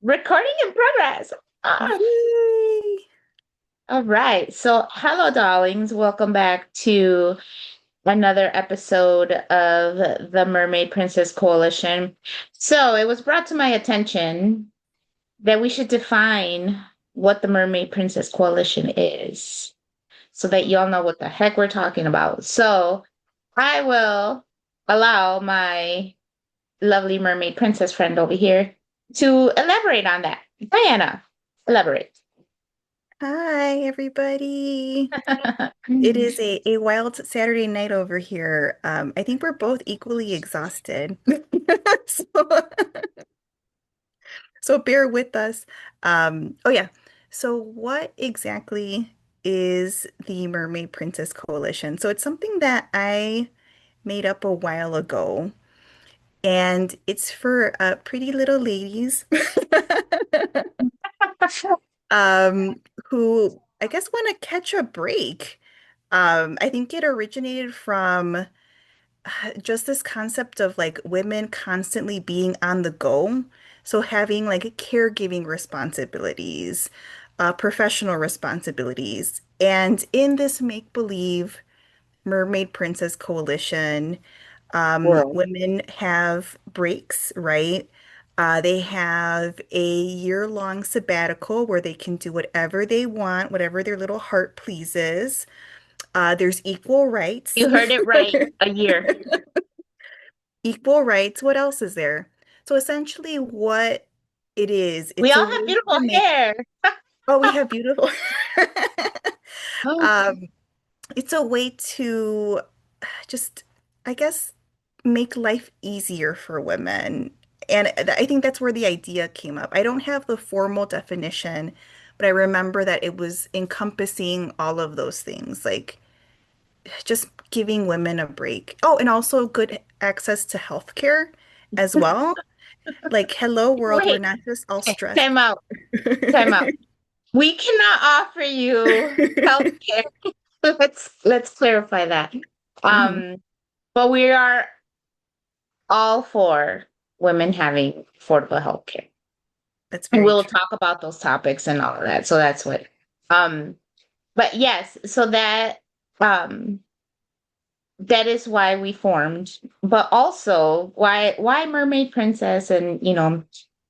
Recording in progress. Ah, Yay! all right. So, hello, darlings. Welcome back to another episode of the Mermaid Princess Coalition. So, it was brought to my attention that we should define what the Mermaid Princess Coalition is so that y'all know what the heck we're talking about. So, I will allow my lovely mermaid princess friend over here to elaborate on that. Diana, elaborate. Hi, everybody. It is a wild Saturday night over here. I think we're both equally exhausted. So, so bear with us. Oh yeah. So what exactly is the Mermaid Princess Coalition? So it's something that I made up a while ago, and it's for pretty little ladies um, who I guess want to catch a break. I think it originated from just this concept of like women constantly being on the go. So having like caregiving responsibilities, professional responsibilities. And in this make-believe Mermaid Princess Coalition, World. women have breaks, right? They have a year-long sabbatical where they can do whatever they want, whatever their little heart pleases. There's equal rights. You heard it right. A year. Equal rights. What else is there? So essentially what it is, We it's a all have way beautiful to make, hair. oh, we have beautiful. Oh, Um, it's a way to just, I guess, make life easier for women. And I think that's where the idea came up. I don't have the formal definition, but I remember that it was encompassing all of those things, like just giving women a break. Oh, and also good access to healthcare as well. Like, hello world, we're wait. not just all Okay, stressed. time out. Time out. We cannot offer you health care. Let's clarify that. Mhm. Um, but we are all for women having affordable health care. That's And very we'll true. talk about those topics and all of that. So that's what um but yes, so um that is why we formed, but also why Mermaid Princess, and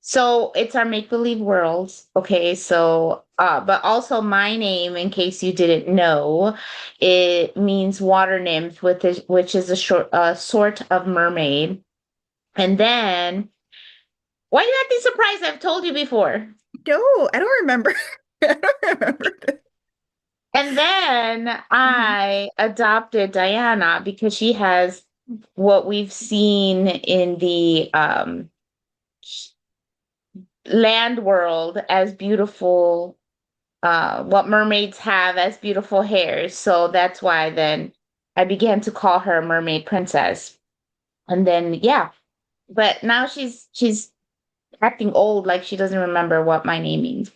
so it's our make believe world. Okay, so but also my name, in case you didn't know, it means water nymph, which is a sort of mermaid. And then why you acting surprised? I've told you before. No, I don't remember. I don't remember this. And then Mhm. I adopted Diana because she has what we've seen in the land world as beautiful, what mermaids have as beautiful hairs. So that's why then I began to call her Mermaid Princess. And then yeah, but now she's acting old, like she doesn't remember what my name means.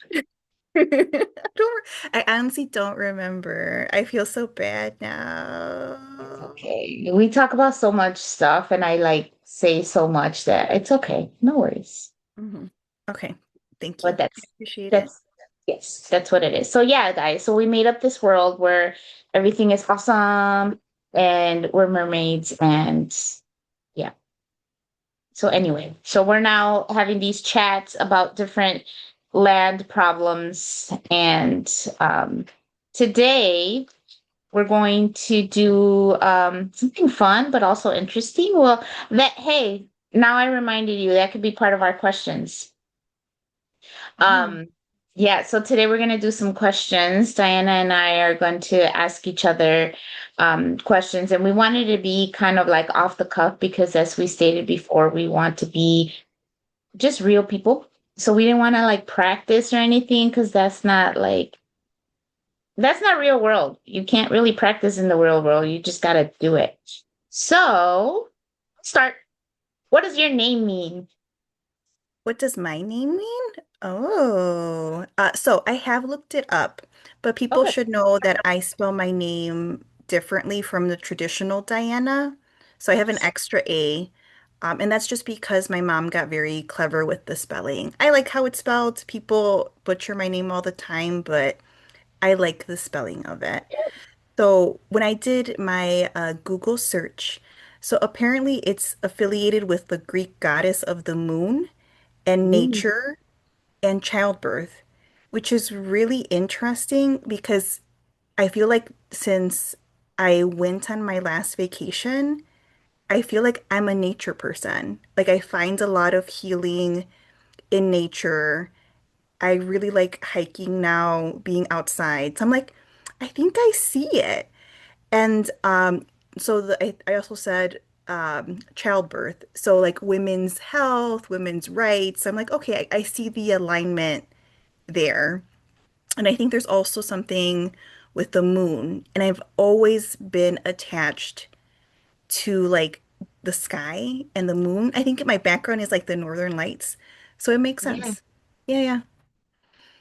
I honestly don't remember. I feel so bad It's now. okay. We talk about so much stuff, and I like say so much that it's okay. No worries. Mhm. Okay, thank But you. that's I appreciate it. that's yes, that's what it is. So yeah, guys. So we made up this world where everything is awesome, and we're mermaids, and yeah. So anyway, so we're now having these chats about different land problems, and today we're going to do something fun but also interesting. Well, that hey, now I reminded you that could be part of our questions. Oh. Um, yeah, so today we're going to do some questions. Diana and I are going to ask each other questions, and we wanted to be kind of like off the cuff because, as we stated before, we want to be just real people. So we didn't want to like practice or anything because that's not real world. You can't really practice in the real world. You just got to do it. So, start. What does your name mean? What does my name mean? Oh, so I have looked it up, but people Okay. should know that I spell my name differently from the traditional Diana. So I have an extra A. And that's just because my mom got very clever with the spelling. I like how it's spelled. People butcher my name all the time, but I like the spelling of it. So when I did my Google search, so apparently it's affiliated with the Greek goddess of the moon and Ooh, nature and childbirth, which is really interesting because I feel like since I went on my last vacation, I feel like I'm a nature person. Like I find a lot of healing in nature. I really like hiking now, being outside. So I'm like, I think I see it. And I also said childbirth. So like women's health, women's rights. I'm like, okay, I see the alignment there. And I think there's also something with the moon. And I've always been attached to like the sky and the moon. I think my background is like the Northern Lights. So it makes yeah. sense. Yeah, yeah.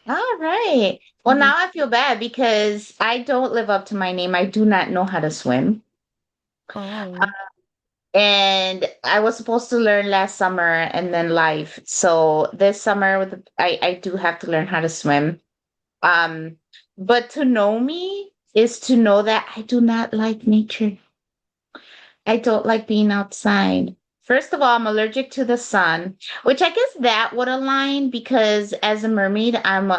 All right. Well, Mhm. now I feel bad because I don't live up to my name. I do not know how to swim. Oh. And I was supposed to learn last summer and then life. So this summer I do have to learn how to swim. Um, but to know me is to know that I do not like nature. I don't like being outside. First of all, I'm allergic to the sun, which I guess that would align because as a mermaid, I'm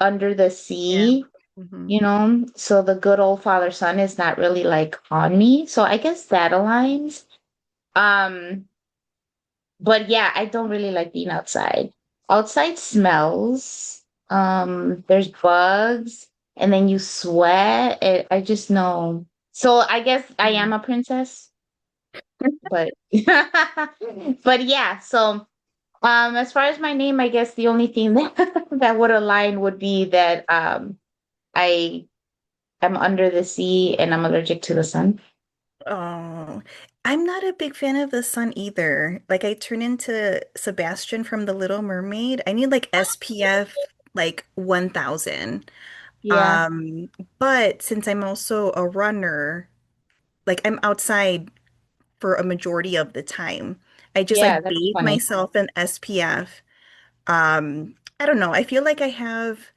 under the Yeah. sea, Hmm. you know, so the good old father sun is not really like on me. So I guess that aligns. Um, but yeah, I don't really like being outside. Outside smells, there's bugs, and then you sweat. I just know. So I guess I am a princess, but but yeah, so as far as my name, I guess the only thing that that would align would be that I am under the sea and I'm allergic to the sun. Oh, I'm not a big fan of the sun either. Like I turn into Sebastian from The Little Mermaid. I need like SPF like 1000. Yeah. Um, but since I'm also a runner, like I'm outside for a majority of the time. I just Yeah, like that's bathe funny. myself in SPF. I don't know. I feel like I have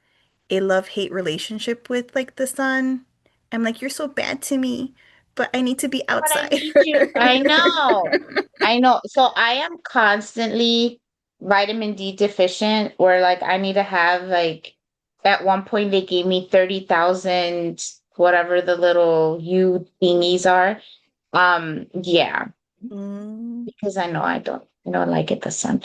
a love-hate relationship with like the sun. I'm like, you're so bad to me, but I need to be But I outside. need you. I know. I know. So I am constantly vitamin D deficient, where like I need to have like at one point they gave me 30,000 whatever the little U thingies are. Yeah, Mm, because I don't like it the sun.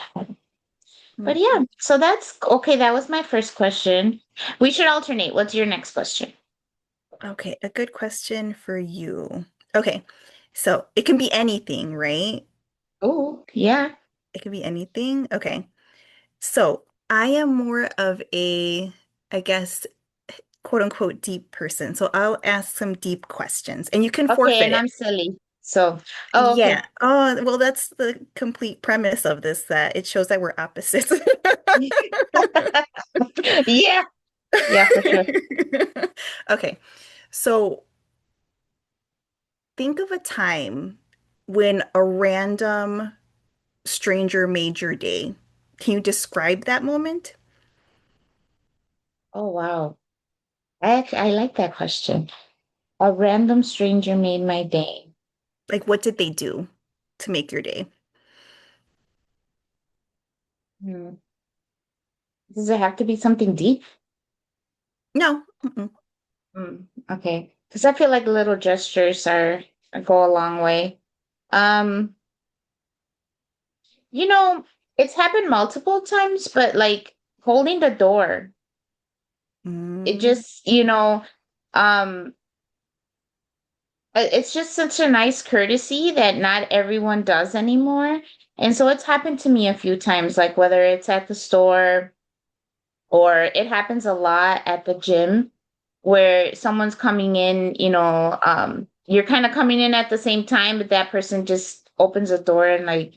But okay. yeah, so that's okay. That was my first question. We should alternate. What's your next question? Okay, a good question for you. Okay, so it can be anything, right? Oh, yeah. It can be anything. Okay. So I am more of a, I guess, quote unquote, deep person. So I'll ask some deep questions and you can Okay, forfeit and it. I'm silly. So, oh, Yeah. okay. Oh, well, that's the complete premise of this, that it shows that we're opposites. Yeah, yeah, for sure. Okay. So think of a time when a random stranger made your day. Can you describe that moment? Oh, wow. I like that question. A random stranger made my day. Like, what did they do to make your day? Hmm. Does it have to be something deep? No. Mm-mm. Hmm. Okay. Because I feel like little gestures go a long way. Um, you know, it's happened multiple times, but like holding the door, it Mm, just, um, it's just such a nice courtesy that not everyone does anymore. And so it's happened to me a few times, like whether it's at the store or it happens a lot at the gym where someone's coming in, you're kind of coming in at the same time, but that person just opens the door and like,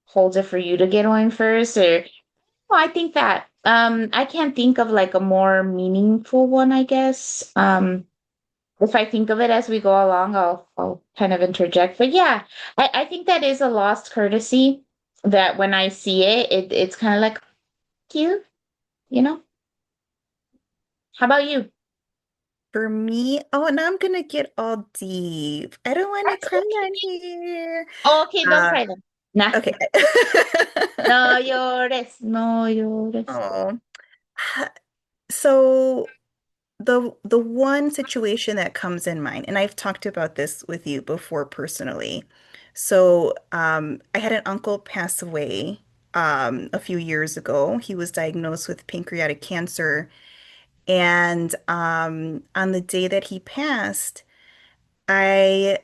holds it for you to get on first. Or well, I think that I can't think of like a more meaningful one, I guess. if I think of it as we go along, I'll kind of interject. But yeah, I think that is a lost courtesy that when I see it, it's kind of like cute, you know? How about you? For me, oh, now I'm gonna get all deep. I don't want to That's cry okay. on here. Oh, okay, don't Uh, cry then. Nah. okay. No llores, no llores. Oh, so the one situation that comes in mind, and I've talked about this with you before personally. So, I had an uncle pass away a few years ago. He was diagnosed with pancreatic cancer, and on the day that he passed, I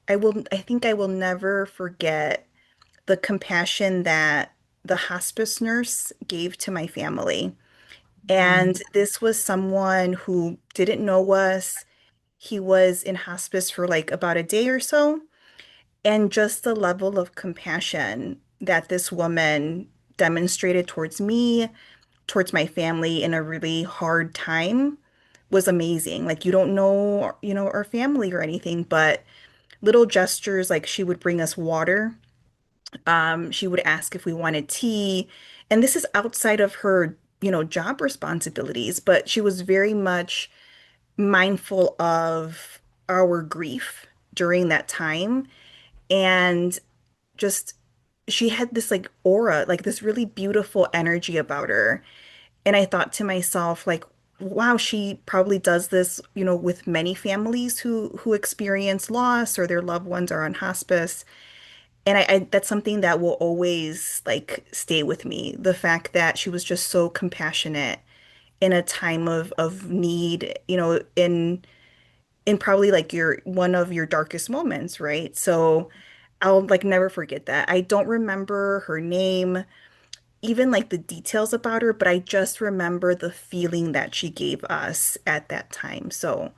I think I will never forget the compassion that the hospice nurse gave to my family. Mm, And this was someone who didn't know us. He was in hospice for like about a day or so. And just the level of compassion that this woman demonstrated towards me, towards my family in a really hard time was amazing. Like you don't know, our family or anything, but little gestures like she would bring us water. She would ask if we wanted tea. And this is outside of her, job responsibilities, but she was very much mindful of our grief during that time. And just, she had this like aura, like this really beautiful energy about her. And I thought to myself, like, wow, she probably does this, with many families who experience loss or their loved ones are on hospice. And I that's something that will always like stay with me. The fact that she was just so compassionate in a time of need, in probably like your one of your darkest moments, right? So I'll like never forget that. I don't remember her name, even like the details about her, but I just remember the feeling that she gave us at that time. So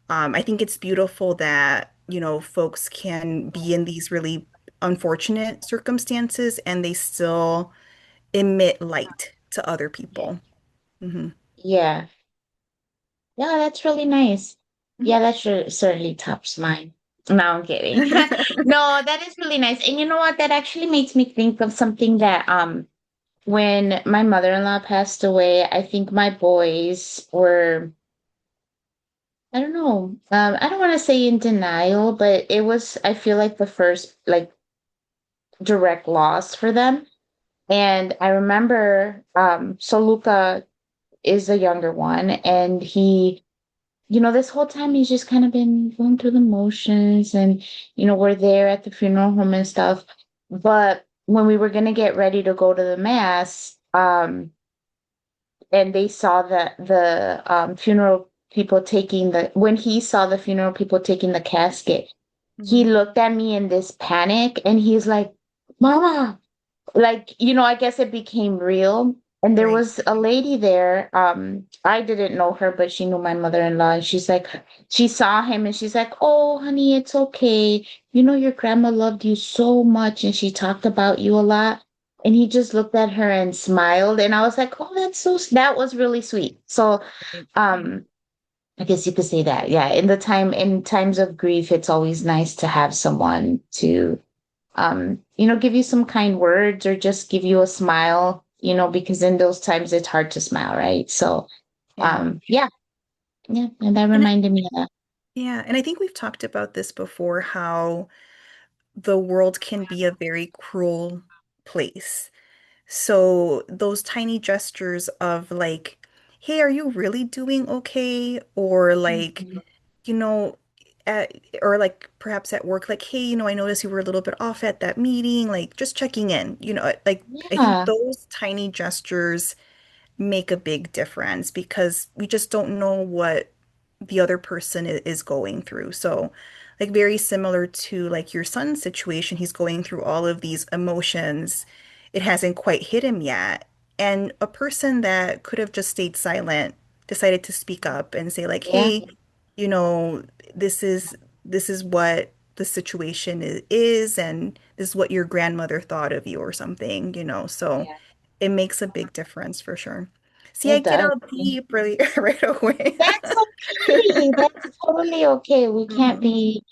I think it's beautiful that, folks can be in these really unfortunate circumstances and they still emit light to other yeah. people. Hmm. Yeah. Yeah, that's really nice. Mhm. Yeah, that certainly tops mine. No, I'm kidding. No, that is really nice. And you know what? That actually makes me think of something that when my mother-in-law passed away, I think my boys were, I don't know, I don't want to say in denial, but it was, I feel like the first like direct loss for them. And I remember, so Luca is the younger one, and this whole time he's just kind of been going through the motions, and we're there at the funeral home and stuff. But when we were gonna get ready to go to the mass, and they saw that the funeral people taking the when he saw the funeral people taking the casket, he Mhm. looked at me in this panic, and he's like, "Mama." Like, I guess it became real. And there Right. was a lady there. I didn't know her, but she knew my mother-in-law. And she saw him and she's like, "Oh, honey, it's okay. Your grandma loved you so much and she talked about you a lot." And he just looked at her and smiled. And I was like, "Oh, that was really sweet." So, Right. um, I guess you could say that. Yeah. In times of grief, it's always nice to have someone to give you some kind words or just give you a smile, because in those times it's hard to smile, right? So, Yeah. yeah, yeah, and that And reminded me of that. yeah, and I think we've talked about this before, how the world can be a very cruel place. So those tiny gestures of like, hey, are you really doing okay? Or like, Mhm. you know, at, or like perhaps at work, like, hey, I noticed you were a little bit off at that meeting, like just checking in, like I think Yeah, those tiny gestures make a big difference because we just don't know what the other person is going through. So, like very similar to like your son's situation, he's going through all of these emotions. It hasn't quite hit him yet. And a person that could have just stayed silent decided to speak up and say like, yeah, "Hey, you know, this is what the situation is and this is what your grandmother thought of you or something. So yeah, it makes a big difference for sure. See, I it get does. all deep really right away. That's okay. okay. That's totally okay. We can't Mhm. be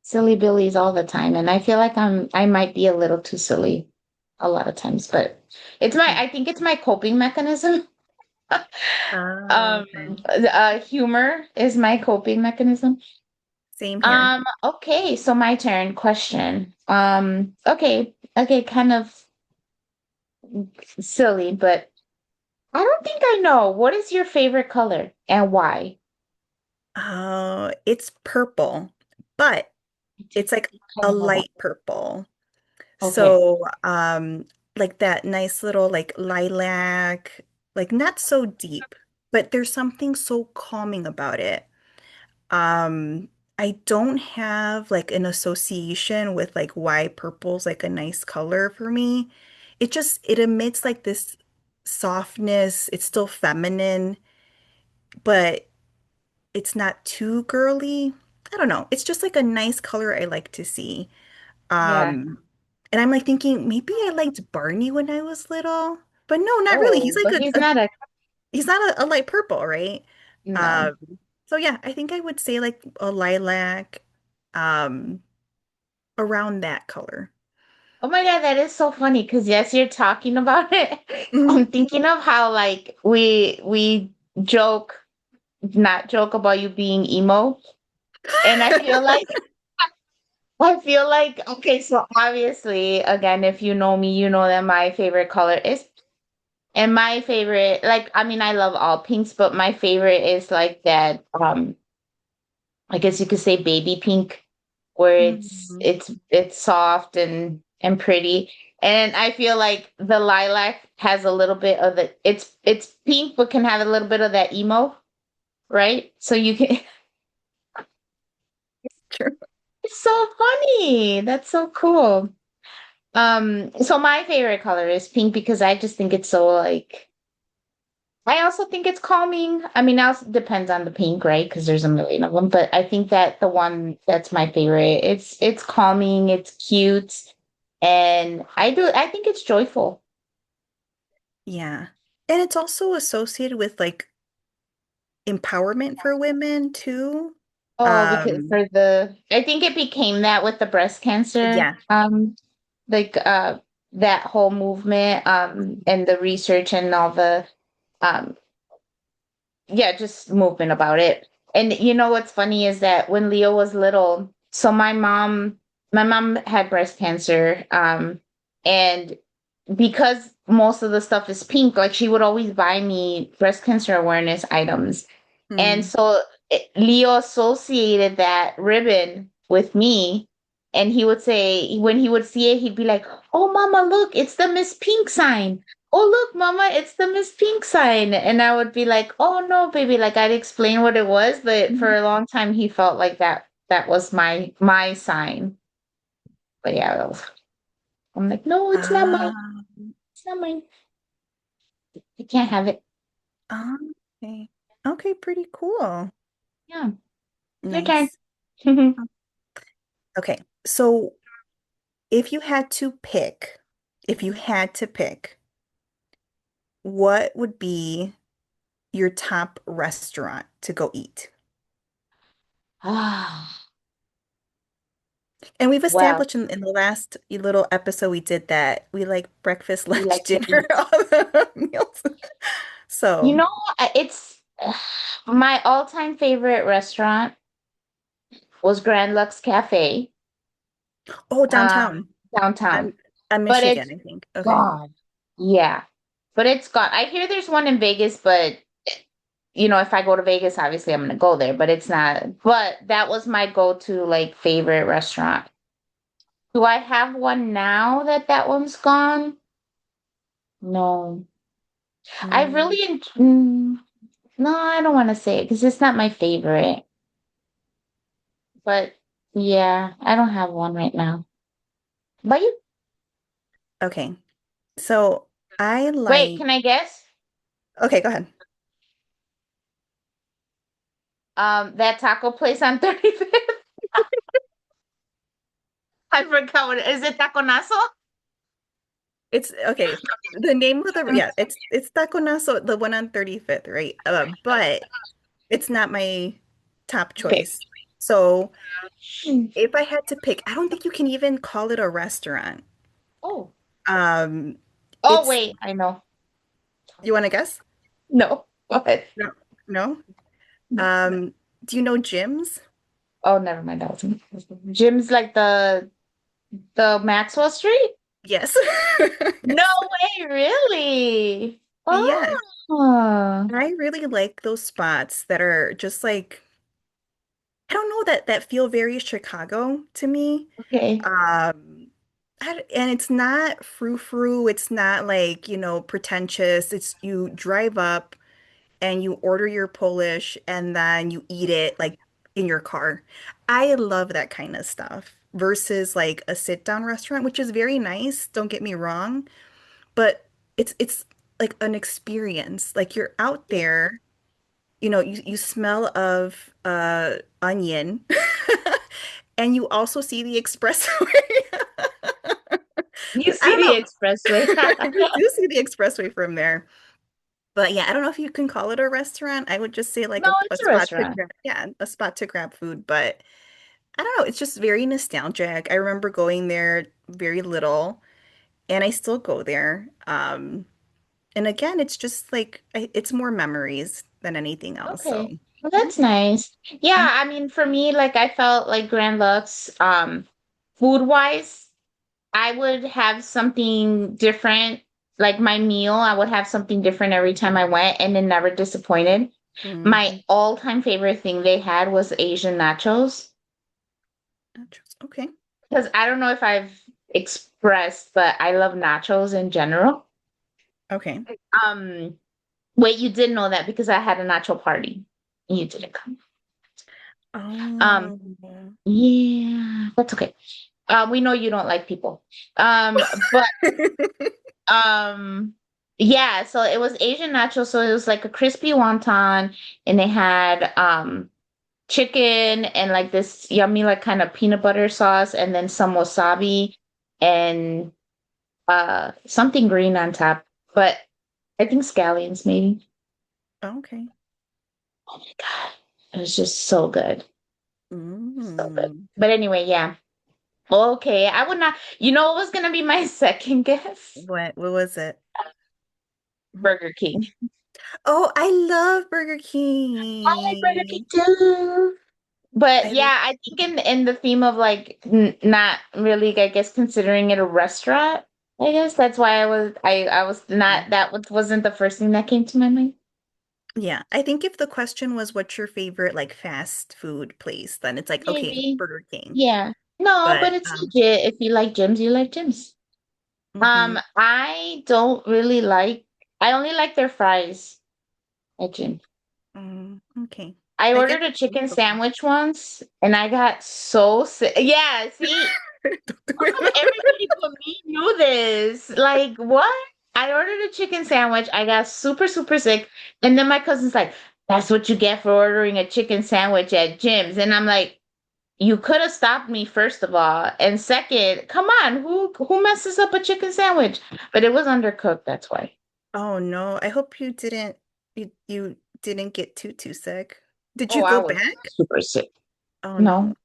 silly billies all the time. And I feel like I might be a little too silly a lot of times, but I think it's my coping mechanism. Okay. Humor is my coping mechanism. Same here. Okay, so my turn. Question. Okay, kind of silly, but I don't think I know. What is your favorite color and why? Oh, it's purple, but it's like Kind a of know that. light purple. Okay. So, like that nice little like lilac, like not so deep, but there's something so calming about it. Um, I don't have like an association with like why purple's like a nice color for me. It emits like this softness. It's still feminine, but it's not too girly. I don't know. It's just like a nice color I like to see. Yeah. Um, and I'm like thinking maybe I liked Barney when I was little, but no, not really. He's Oh, like but he's not a he's not a light purple, right? no. Um, so yeah, I think I would say like a lilac, um, around that color. Oh my God, that is so funny because yes, you're talking about it. Mhm. I'm thinking of how like we joke, not joke about you being emo. And I feel like okay, so obviously again, if you know me, you know that my favorite color is and my favorite, like I mean I love all pinks, but my favorite is like that I guess you could say baby pink, where Mhm. it's soft and pretty. And I feel like the lilac has a little bit of the it's pink but can have a little bit of that emo, right? So you can True. it's so funny. That's so cool. So my favorite color is pink because I just think it's so like I also think it's calming. I mean, now it depends on the pink, right? Because there's a million of them, but I think that the one that's my favorite, it's calming, it's cute, and I think it's joyful. Yeah. And it's also associated with like empowerment for women too. Oh, because Um, for the I think it became that with the breast cancer, yeah. like that whole movement, and the research and all the um yeah, just movement about it. And you know what's funny is that when Leo was little, so my mom had breast cancer, and because most of the stuff is pink, like she would always buy me breast cancer awareness items. And Mm. so Leo associated that ribbon with me. And he would say, when he would see it, he'd be like, "Oh, mama, look, it's the Miss Pink sign. Oh, look, mama, it's the Miss Pink sign." And I would be like, "Oh, no, baby." Like I'd explain what it was. But for a long time, he felt like that was my sign. But yeah, I'm like, "No, it's not mine. Ah, It's not mine. I can't have it." okay. Okay, pretty cool. Yeah, your turn. Nice. Okay. So if you had to pick, if you had to pick, what would be your top restaurant to go eat? Ah, And we've well, established in the last little episode we did that we like breakfast, we lunch, like to dinner, eat. all the meals. You So, know, it's my all-time favorite restaurant was Grand Lux Cafe, oh, um, downtown. downtown, I'm but it's Michigan, I think. Okay. gone. Yeah, but it's gone. I hear there's one in Vegas, but you know, if I go to Vegas, obviously I'm gonna go there, but it's not. But that was my go-to like favorite restaurant. Do I have one now that one's gone? No. I Mm, really no, I don't want to say it because it's not my favorite. But yeah, I don't have one right now. But you okay. So I wait, like, can I guess? okay, go ahead. That taco place on 35th. I forgot what is it Taconazo? It's okay. The name of the, yeah, it's Taconazo, the one on 35th, right? But it's not my. top Okay. choice. So Hmm. if I had to pick, I don't think you can even call it a restaurant. Oh. Um, Oh, it's, wait, I know. you want to guess? No. Go ahead. No. No? Um, do you know Jim's? Oh, never mind. That was me. Jim's like the Maxwell Street? Yes. No way, really? Yes. Oh, I really like those spots that are just like, I don't know, that feel very Chicago to me. okay. And it's not frou-frou. It's not like, pretentious. It's you drive up and you order your Polish and then you eat it like in your car. I love that kind of stuff versus like a sit-down restaurant, which is very nice, don't get me wrong, but it's like an experience. Like you're out there, you smell of onion and you also see the expressway. You I see don't the know. expressway. You do see the expressway from there. But yeah, I don't know if you can call it a restaurant. I would just say like No, a it's a spot to restaurant. grab, yeah, a spot to grab food. But I don't know, it's just very nostalgic. I remember going there very little, and I still go there. And again, it's just like it's more memories than anything else. So Okay. Well, that's nice. Yeah, I mean, for me, like I felt like Grand Lux, food wise, I would have something different. Like my meal, I would have something different every time I went, and it never disappointed. mm, My all-time favorite thing they had was Asian nachos. okay. Because I don't know if I've expressed, but I love nachos in general. Okay. Um, Wait, you didn't know that because I had a nacho party. You didn't come. Um, Oh. yeah, that's okay. We know you don't like people. But um, yeah, so it was Asian nachos, so it was like a crispy wonton, and they had chicken and like this yummy like kind of peanut butter sauce, and then some wasabi and something green on top. But I think scallions maybe. Okay. Oh my God. It was just so good. So good. Mm. But anyway, yeah. Okay. I would not, what was gonna be my second guess? What was it? Burger King. Oh, I love Burger I like Burger King King. too. But I yeah, I think in the theme of like not really, I guess, considering it a restaurant, I guess that's why I was not wasn't the first thing that came to my mind. Yeah, I think if the question was what's your favorite like fast food place, then it's like okay, Maybe. Burger King. Yeah. No, But but it's legit. If you like gyms, you like gyms. mhm, I don't really like, I only like their fries at gym. okay. I I guess ordered a it's chicken okay. sandwich once and I got so sick. Yeah, see, Don't do how come it. everybody but me knew this? Like, what? I ordered a chicken sandwich. I got super, super sick. And then my cousin's like, that's what you get for ordering a chicken sandwich at gyms. And I'm like, you could have stopped me, first of all. And second, come on, who messes up a chicken sandwich? But it was undercooked, that's why. Oh no, I hope you didn't get too sick. Did Oh, you I go was back? super sick. Oh No, no.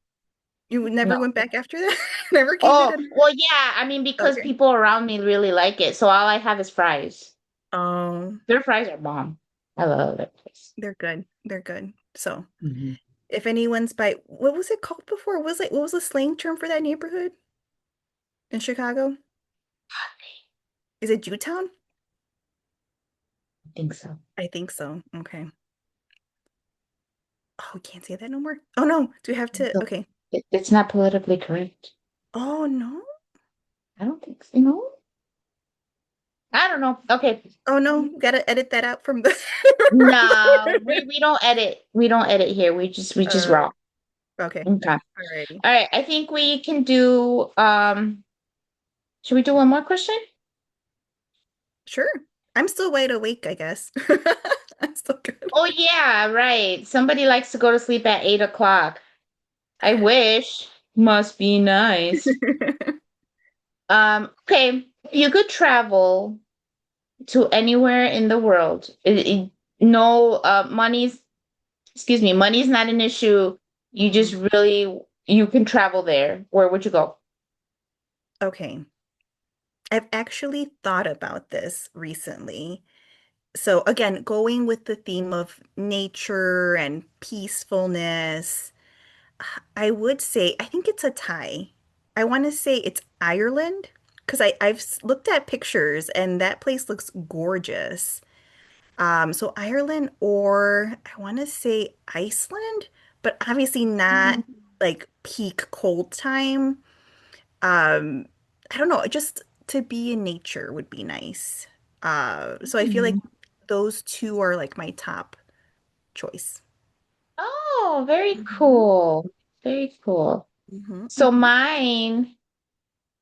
You never no. went back after that? Never gave it Oh, a well, yeah. I mean, because okay. people around me really like it, so all I have is fries. Oh, Their fries are bomb. I love that place. they're good. They're good. So, Mhm. if anyone's by what was it called before? What was the slang term for that neighborhood in Chicago? Is it Jewtown? I think so. I think so. Okay. Oh, we can't say that no more. Oh no. Do we have to? So Okay. it's not politically correct. Oh no. I don't think so. No, I don't know. Okay. Oh no. Gotta edit that out from the. No, we don't edit. We don't edit here. We just Uh, raw. okay. Okay. Alrighty. All right. I think we can do should we do one more question? Sure. I'm still wide awake, I guess. I'm still good. Oh yeah, right. Somebody likes to go to sleep at 8 o'clock. I wish. Must be nice. Okay. If you could travel to anywhere in the world, no money's excuse me, money's not an issue. You just Mhm. really you can travel there. Where would you go? Okay. I've actually thought about this recently. So again, going with the theme of nature and peacefulness, I would say I think it's a tie. I want to say it's Ireland because I've looked at pictures and that place looks gorgeous. So Ireland or I want to say Iceland, but obviously not Mhm. like peak cold time. Um, I don't know, just to be in nature would be nice. So I feel like Mhm. those two are like my top choice. Oh, very Mhm. cool. Very cool. Hmm. So Hmm. mine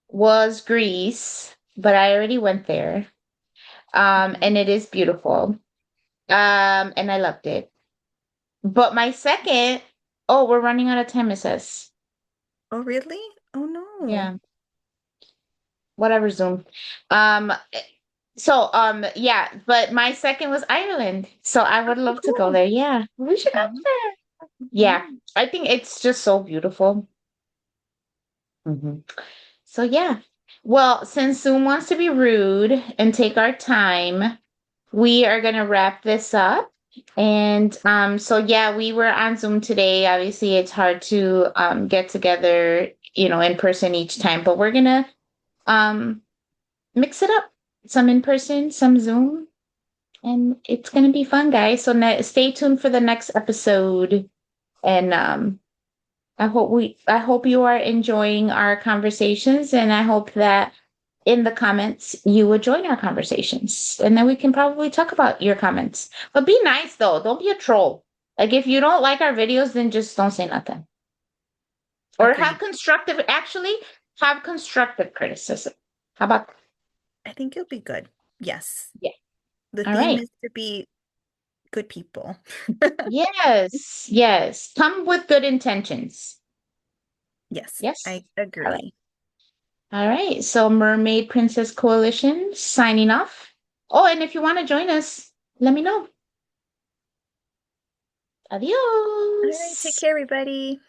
was Greece, but I already went there. Hmm. And it is beautiful. And I loved it. But my second, oh, we're running out of time, it says. Oh, really? Oh no. Yeah, whatever, Zoom. Um, yeah, but my second was Ireland. So I would Oh, love to go cool. there. Yeah, we should go Mhm. there. Yeah, Mhm. I think it's just so beautiful. Mhm. So yeah. Well, since Zoom wants to be rude and take our time, we are gonna wrap this up. And so yeah, we were on Zoom today. Obviously, it's hard to get together, in person each time, but we're gonna um mix it up. Some in person, some Zoom, and it's gonna be fun, guys. So stay tuned for the next episode. And I hope you are enjoying our conversations, and I hope that in the comments you would join our conversations, and then we can probably talk about your comments. But be nice though, don't be a troll. Like if you don't like our videos, then just don't say nothing. Or Agreed. have constructive criticism. How about that? I think you'll be good. Yes. Yeah. The All theme right. is to be good people. Yes, yes. Come with good intentions. Yes, Yes. I All right. agree. All right. So Mermaid Princess Coalition signing off. Oh, and if you want to join us, let me know. All right, take Adios. care, everybody.